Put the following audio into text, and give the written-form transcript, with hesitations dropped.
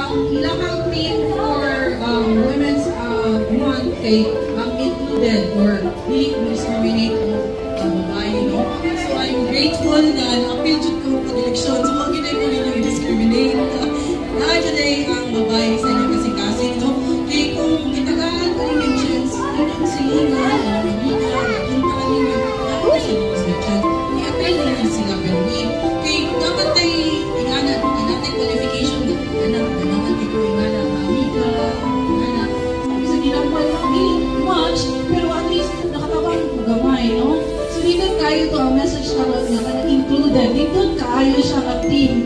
Ilang team for Women's Month kay included or dili discriminate ang babae, no? So I'm grateful na na-appeal dyan ko pag-eleksyon. So huwag ginay ko ninyo i-discriminate. Lahat dyan ang babae sa inyo kasi, no? Kaya kung kitagaan ko yung chance, yun ang silingan, mamika, napuntaan ninyo, dapat sa mga selection. I-apply na lang sila pero win. Kaya dapat tayo ingana, natin qualification na naman ko ingana, mamika, ingana. Kasi ginampal lang much, pero at least nakatawang gamay, no? So dito kayo to, ang message na included. Dito kayo siya ka team.